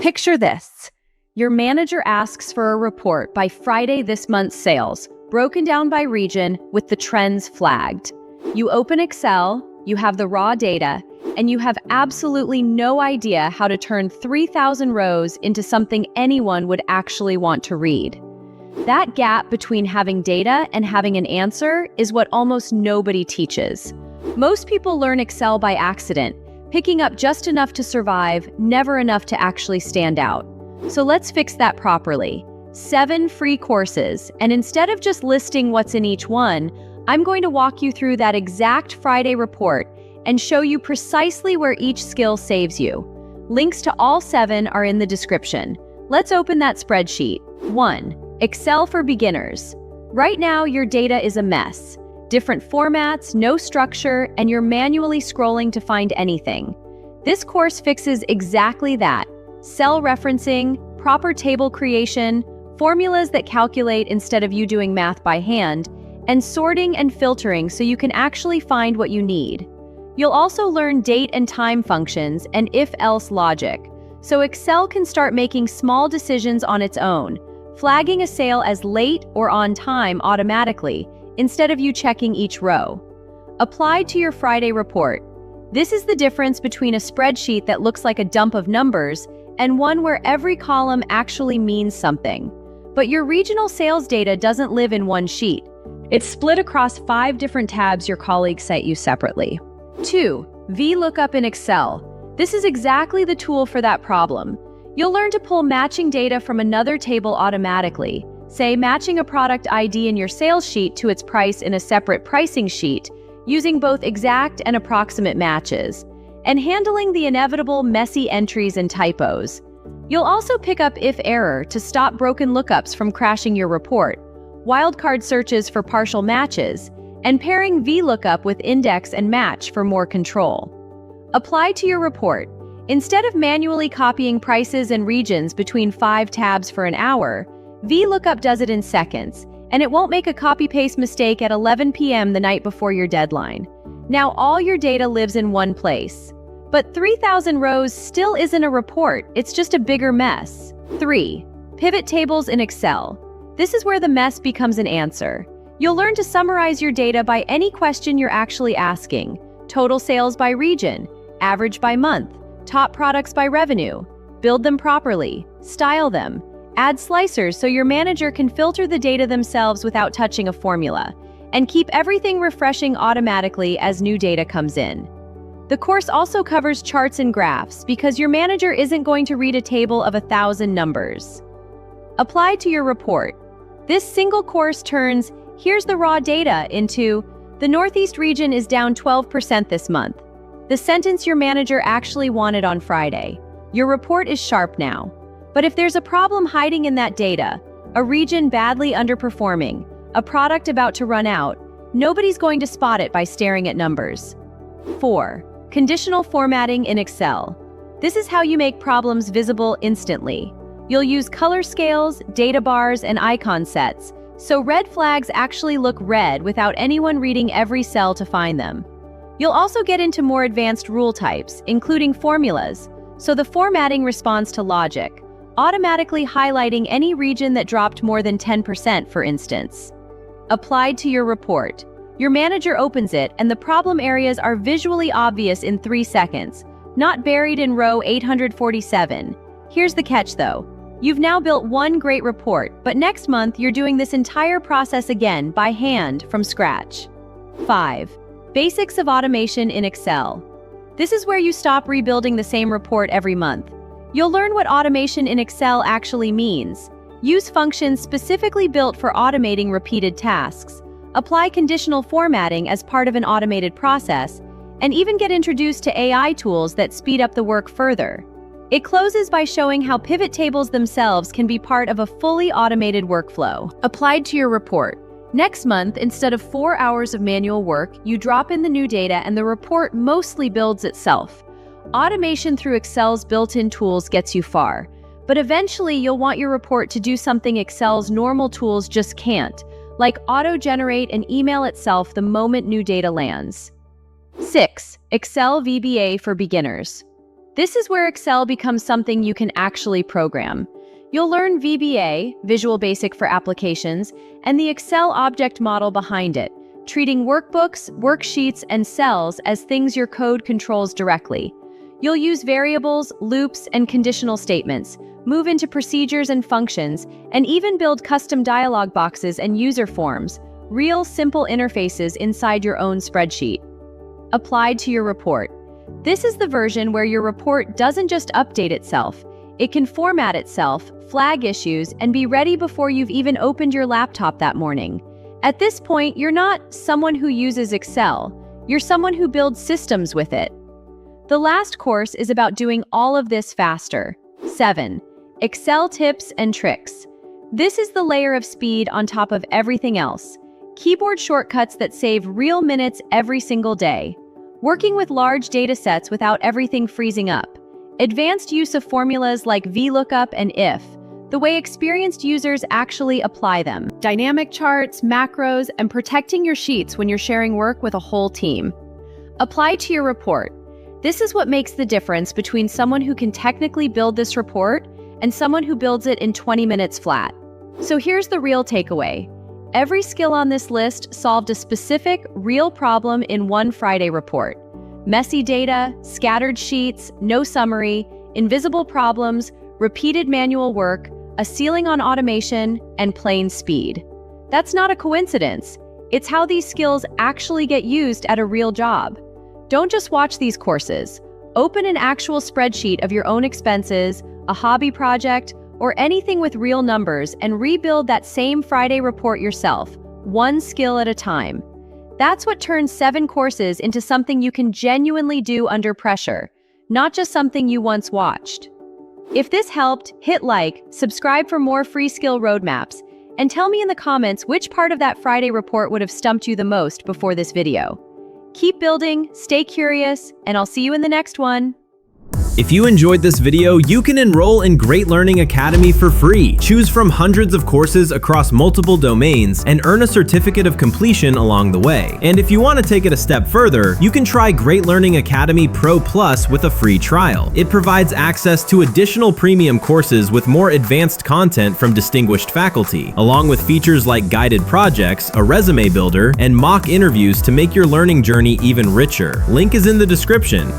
Picture this. Your manager asks for a report by Friday this month's sales, broken down by region with the trends flagged. You open Excel, you have the raw data, and you have absolutely no idea how to turn 3,000 rows into something anyone would actually want to read. That gap between having data and having an answer is what almost nobody teaches. Most people learn Excel by accident, picking up just enough to survive, never enough to actually stand out. So let's fix that properly. 7 free courses, and instead of just listing what's in each one, I'm going to walk you through that exact Friday report and show you precisely where each skill saves you. Links to all 7 are in the description. Let's open that spreadsheet. 1. Excel for beginners. Right now, your data is a mess. Different formats, no structure, and you're manually scrolling to find anything. This course fixes exactly that. Cell referencing, proper table creation, formulas that calculate instead of you doing math by hand, and sorting and filtering so you can actually find what you need. You'll also learn date and time functions and if-else logic, so Excel can start making small decisions on its own, flagging a sale as late or on time automatically, instead of you checking each row. Applied to your Friday report. This is the difference between a spreadsheet that looks like a dump of numbers and one where every column actually means something. But your regional sales data doesn't live in one sheet. It's split across 5 different tabs your colleagues sent you separately. 2. VLOOKUP in Excel. This is exactly the tool for that problem. You'll learn to pull matching data from another table automatically, say matching a product ID in your sales sheet to its price in a separate pricing sheet, using both exact and approximate matches, and handling the inevitable messy entries and typos. You'll also pick up IFERROR to stop broken lookups from crashing your report, wildcard searches for partial matches, and pairing VLOOKUP with index and match for more control. Apply to your report. Instead of manually copying prices and regions between 5 tabs for an hour, VLOOKUP does it in seconds, and it won't make a copy-paste mistake at 11 p.m. the night before your deadline. Now all your data lives in one place. But 3,000 rows still isn't a report, it's just a bigger mess. 3. Pivot tables in Excel. This is where the mess becomes an answer. You'll learn to summarize your data by any question you're actually asking. Total sales by region, average by month, top products by revenue. Build them properly, style them, add slicers so your manager can filter the data themselves without touching a formula, and keep everything refreshing automatically as new data comes in. The course also covers charts and graphs because your manager isn't going to read a table of 1,000 numbers. Apply to your report. This single course turns, here's the raw data, into, the Northeast region is down 12% this month. The sentence your manager actually wanted on Friday. Your report is sharp now. But if there's a problem hiding in that data, a region badly underperforming, a product about to run out, nobody's going to spot it by staring at numbers. 4. Conditional formatting in Excel. This is how you make problems visible instantly. You'll use color scales, data bars, and icon sets, so red flags actually look red without anyone reading every cell to find them. You'll also get into more advanced rule types, including formulas, so the formatting responds to logic, automatically highlighting any region that dropped more than 10%, for instance. Applied to your report. Your manager opens it, and the problem areas are visually obvious in 3 seconds, not buried in row 847. Here's the catch, though. You've now built one great report, but next month you're doing this entire process again by hand from scratch. 5. Basics of automation in Excel. This is where you stop rebuilding the same report every month. You'll learn what automation in Excel actually means. Use functions specifically built for automating repeated tasks. Apply conditional formatting as part of an automated process, and even get introduced to AI tools that speed up the work further. It closes by showing how pivot tables themselves can be part of a fully automated workflow. Applied to your report. Next month, instead of 4 hours of manual work, you drop in the new data and the report mostly builds itself. Automation through Excel's built-in tools gets you far, but eventually you'll want your report to do something Excel's normal tools just can't, like auto-generate and email itself the moment new data lands. 6. Excel VBA for beginners. This is where Excel becomes something you can actually program. You'll learn VBA, Visual Basic for Applications, and the Excel object model behind it, treating workbooks, worksheets, and cells as things your code controls directly. You'll use variables, loops, and conditional statements, move into procedures and functions, and even build custom dialog boxes and user forms, real simple interfaces inside your own spreadsheet. Applied to your report. This is the version where your report doesn't just update itself. It can format itself, flag issues, and be ready before you've even opened your laptop that morning. At this point, you're not someone who uses Excel. You're someone who builds systems with it. The last course is about doing all of this faster. 7. Excel tips and tricks. This is the layer of speed on top of everything else. Keyboard shortcuts that save real minutes every single day. Working with large datasets without everything freezing up. Advanced use of formulas like VLOOKUP and IF, the way experienced users actually apply them. Dynamic charts, macros, and protecting your sheets when you're sharing work with a whole team. Apply to your report. This is what makes the difference between someone who can technically build this report and someone who builds it in 20 minutes flat. So here's the real takeaway. Every skill on this list solved a specific, real problem in one Friday report. Messy data, scattered sheets, no summary, invisible problems, repeated manual work, a ceiling on automation, and plain speed. That's not a coincidence. It's how these skills actually get used at a real job. Don't just watch these courses. Open an actual spreadsheet of your own expenses, a hobby project, or anything with real numbers and rebuild that same Friday report yourself, one skill at a time. That's what turns 7 courses into something you can genuinely do under pressure, not just something you once watched. If this helped, hit like, subscribe for more free skill roadmaps, and tell me in the comments which part of that Friday report would have stumped you the most before this video. Keep building, stay curious, and I'll see you in the next one. If you enjoyed this video, you can enroll in Great Learning Academy for free. Choose from hundreds of courses across multiple domains and earn a certificate of completion along the way. And if you want to take it a step further, you can try Great Learning Academy Pro Plus with a free trial. It provides access to additional premium courses with more advanced content from distinguished faculty, along with features like guided projects, a resume builder, and mock interviews to make your learning journey even richer. Link is in the description.